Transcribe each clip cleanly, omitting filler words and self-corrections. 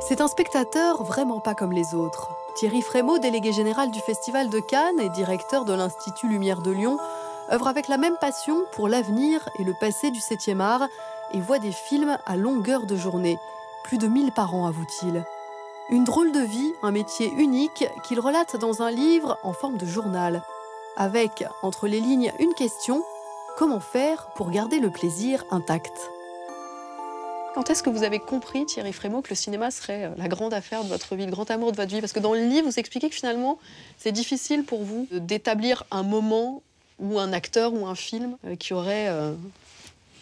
C'est un spectateur vraiment pas comme les autres. Thierry Frémaux, délégué général du Festival de Cannes et directeur de l'Institut Lumière de Lyon, œuvre avec la même passion pour l'avenir et le passé du 7e art et voit des films à longueur de journée. Plus de 1000 par an, avoue-t-il. Une drôle de vie, un métier unique qu'il relate dans un livre en forme de journal. Avec, entre les lignes, une question: comment faire pour garder le plaisir intact ? Quand est-ce que vous avez compris, Thierry Frémaux, que le cinéma serait la grande affaire de votre vie, le grand amour de votre vie? Parce que dans le livre, vous expliquez que finalement, c'est difficile pour vous d'établir un moment ou un acteur ou un film qui aurait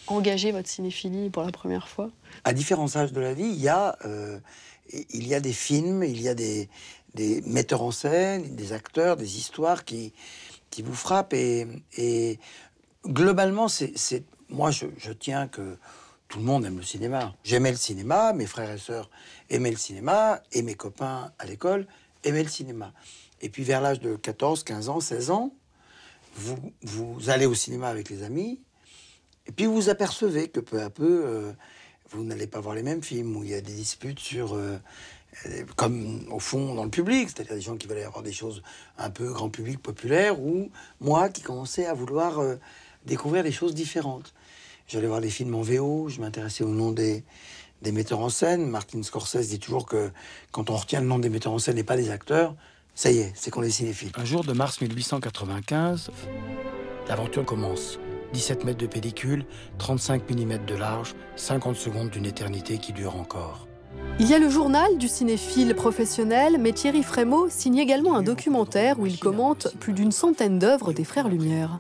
engagé votre cinéphilie pour la première fois. À différents âges de la vie, il y a des films, il y a des metteurs en scène, des acteurs, des histoires qui vous frappent. Et globalement, moi, je tiens que tout le monde aime le cinéma. J'aimais le cinéma, mes frères et sœurs aimaient le cinéma, et mes copains à l'école aimaient le cinéma. Et puis vers l'âge de 14, 15 ans, 16 ans, vous allez au cinéma avec les amis, et puis vous apercevez que peu à peu, vous n'allez pas voir les mêmes films, où il y a des disputes sur... comme au fond dans le public, c'est-à-dire des gens qui veulent avoir des choses un peu grand public, populaire, ou moi qui commençais à vouloir découvrir des choses différentes. J'allais voir des films en VO, je m'intéressais au nom des metteurs en scène. Martin Scorsese dit toujours que quand on retient le nom des metteurs en scène et pas des acteurs, ça y est, c'est qu'on est cinéphile. Un jour de mars 1895, l'aventure commence. 17 mètres de pellicule, 35 mm de large, 50 secondes d'une éternité qui dure encore. Il y a le journal du cinéphile professionnel, mais Thierry Frémaux signe également un documentaire où il commente plus d'une centaine d'œuvres des Frères Lumière.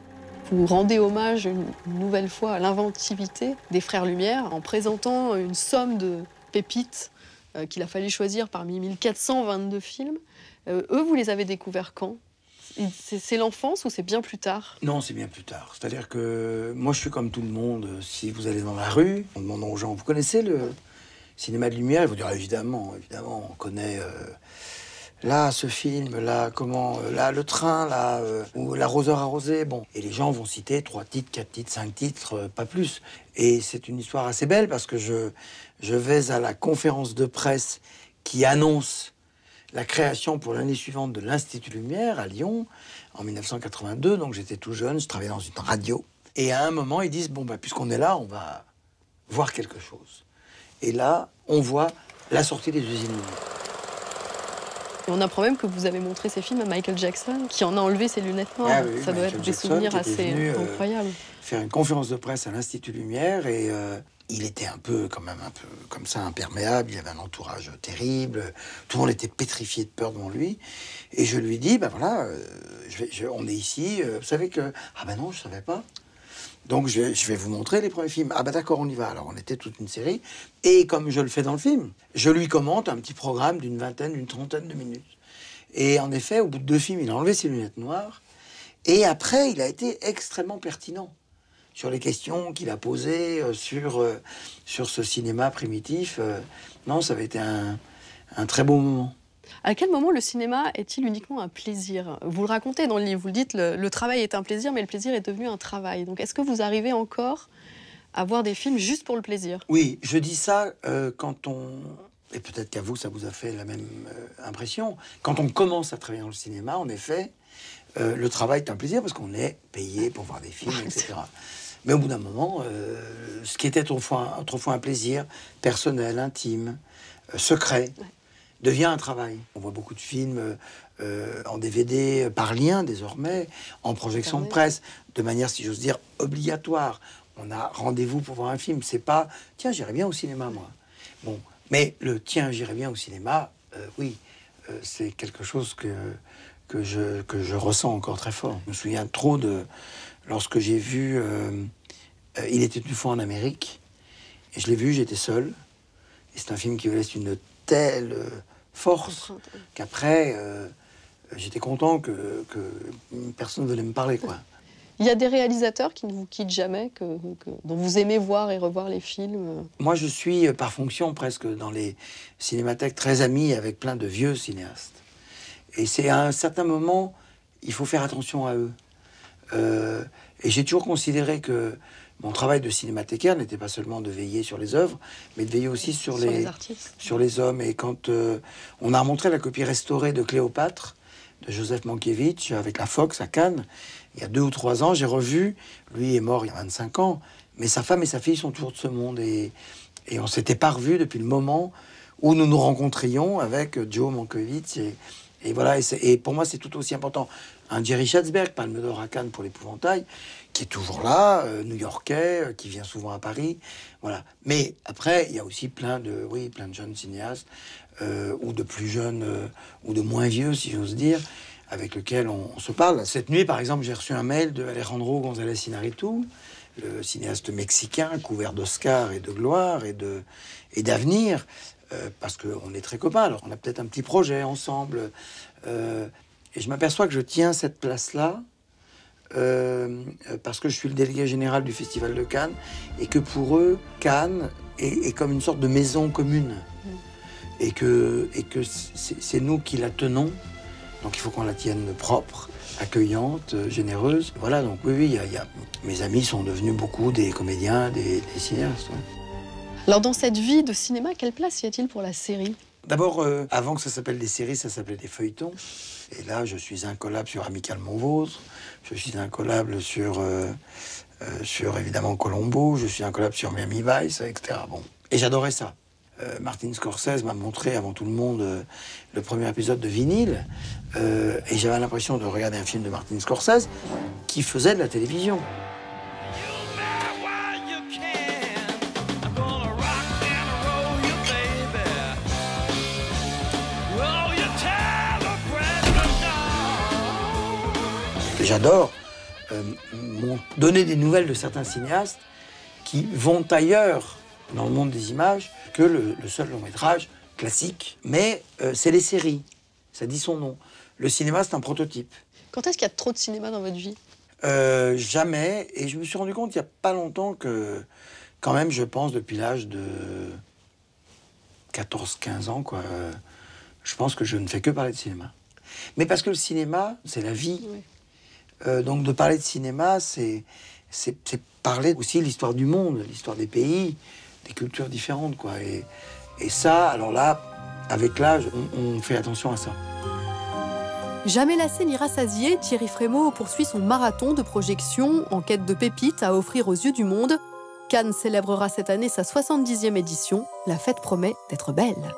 Vous rendez hommage une nouvelle fois à l'inventivité des Frères Lumière en présentant une somme de pépites qu'il a fallu choisir parmi 1422 films. Eux, vous les avez découverts quand ? C'est l'enfance ou c'est bien plus tard? Non, c'est bien plus tard. C'est-à-dire que moi, je suis comme tout le monde. Si vous allez dans la rue, en demandant aux gens, vous connaissez le cinéma de lumière? Ils vous diront évidemment, on connaît... là, ce film, là, là, le train, là, ou l'arroseur arrosé, bon. Et les gens vont citer 3 titres, 4 titres, 5 titres, pas plus. Et c'est une histoire assez belle parce que je vais à la conférence de presse qui annonce la création pour l'année suivante de l'Institut Lumière à Lyon, en 1982. Donc j'étais tout jeune, je travaillais dans une radio. Et à un moment, ils disent, bon, bah, puisqu'on est là, on va voir quelque chose. Et là, on voit la sortie des usines lumière. Et on apprend même que vous avez montré ces films à Michael Jackson, qui en a enlevé ses lunettes noires. Ah oui, ça doit être des souvenirs assez incroyables. Faire une conférence de presse à l'Institut Lumière et il était quand même un peu comme ça, imperméable. Il avait un entourage terrible. Tout le monde était pétrifié de peur devant lui. Et je lui dis, ben voilà, on est ici. Vous savez que... Ah ben non, je savais pas. Donc je vais vous montrer les premiers films. Ah ben d'accord, on y va. Alors on était toute une série. Et comme je le fais dans le film, je lui commente un petit programme d'une vingtaine, d'une trentaine de minutes. Et en effet, au bout de 2 films, il a enlevé ses lunettes noires. Et après, il a été extrêmement pertinent sur les questions qu'il a posées sur ce cinéma primitif. Non, ça avait été un très beau moment. À quel moment le cinéma est-il uniquement un plaisir? Vous le racontez dans le livre, vous le dites, le travail est un plaisir, mais le plaisir est devenu un travail. Donc est-ce que vous arrivez encore à voir des films juste pour le plaisir? Oui, je dis ça quand on... Et peut-être qu'à vous, ça vous a fait la même impression. Quand on commence à travailler dans le cinéma, en effet, le travail est un plaisir parce qu'on est payé pour voir des films, etc. Mais au bout d'un moment, ce qui était autrefois un plaisir personnel, intime, secret, devient un travail. On voit beaucoup de films en DVD par lien désormais, en projection de presse, de manière, si j'ose dire, obligatoire. On a rendez-vous pour voir un film. C'est pas « tiens, j'irais bien au cinéma, moi ». Bon, mais le « tiens, j'irais bien au cinéma », oui, c'est quelque chose que je ressens encore très fort. Je me souviens trop de... Lorsque j'ai vu Il était une fois en Amérique, et je l'ai vu, j'étais seul. Et c'est un film qui me laisse une telle force qu'après, j'étais content que personne ne venait me parler, quoi. Il y a des réalisateurs qui ne vous quittent jamais, dont vous aimez voir et revoir les films? Moi, je suis par fonction presque dans les cinémathèques très amis avec plein de vieux cinéastes. Et c'est à un certain moment, il faut faire attention à eux. Et j'ai toujours considéré que mon travail de cinémathécaire n'était pas seulement de veiller sur les œuvres, mais de veiller aussi sur les artistes. Sur les hommes. Et quand on a montré la copie restaurée de Cléopâtre, de Joseph Mankiewicz, avec la Fox à Cannes, il y a 2 ou 3 ans, j'ai revu, lui est mort il y a 25 ans, mais sa femme et sa fille sont toujours de ce monde. Et on s'était pas revus depuis le moment où nous nous rencontrions avec Joe Mankiewicz. Et voilà, et pour moi, c'est tout aussi important. Un Jerry Schatzberg, Palme d'Or à Cannes pour l'Épouvantail, qui est toujours là, new-yorkais, qui vient souvent à Paris. Voilà. Mais après, il y a aussi plein de jeunes cinéastes, ou de plus jeunes, ou de moins vieux, si j'ose dire, avec lesquels on se parle. Cette nuit, par exemple, j'ai reçu un mail de Alejandro González Iñárritu, le cinéaste mexicain, couvert d'Oscars et de gloire et d'avenir, parce qu'on est très copains. Alors, on a peut-être un petit projet ensemble. Et je m'aperçois que je tiens cette place-là parce que je suis le délégué général du Festival de Cannes et que pour eux, Cannes est comme une sorte de maison commune. Et que c'est nous qui la tenons. Donc il faut qu'on la tienne propre, accueillante, généreuse. Voilà, donc oui, mes amis sont devenus beaucoup des comédiens, des cinéastes. Ouais. Alors dans cette vie de cinéma, quelle place y a-t-il pour la série? D'abord, avant que ça s'appelle des séries, ça s'appelait des feuilletons. Et là, je suis incollable sur Amicalement Vôtre. Je suis incollable sur évidemment Colombo. Je suis incollable sur Miami Vice, etc. Bon. Et j'adorais ça. Martin Scorsese m'a montré avant tout le monde le premier épisode de Vinyle. Et j'avais l'impression de regarder un film de Martin Scorsese qui faisait de la télévision. J'adore donner des nouvelles de certains cinéastes qui vont ailleurs dans le monde des images que le seul long métrage classique. Mais c'est les séries, ça dit son nom. Le cinéma, c'est un prototype. Quand est-ce qu'il y a trop de cinéma dans votre vie? Jamais. Et je me suis rendu compte il n'y a pas longtemps que, quand même, je pense, depuis l'âge de 14-15 ans, quoi, je pense que je ne fais que parler de cinéma. Mais parce que le cinéma, c'est la vie. Oui. Donc de parler de cinéma, c'est parler aussi l'histoire du monde, l'histoire des pays, des cultures différentes, quoi. Et ça, alors là, avec l'âge, on fait attention à ça. Jamais lassé ni rassasié, Thierry Frémaux poursuit son marathon de projection en quête de pépites à offrir aux yeux du monde. Cannes célébrera cette année sa 70e édition. La fête promet d'être belle.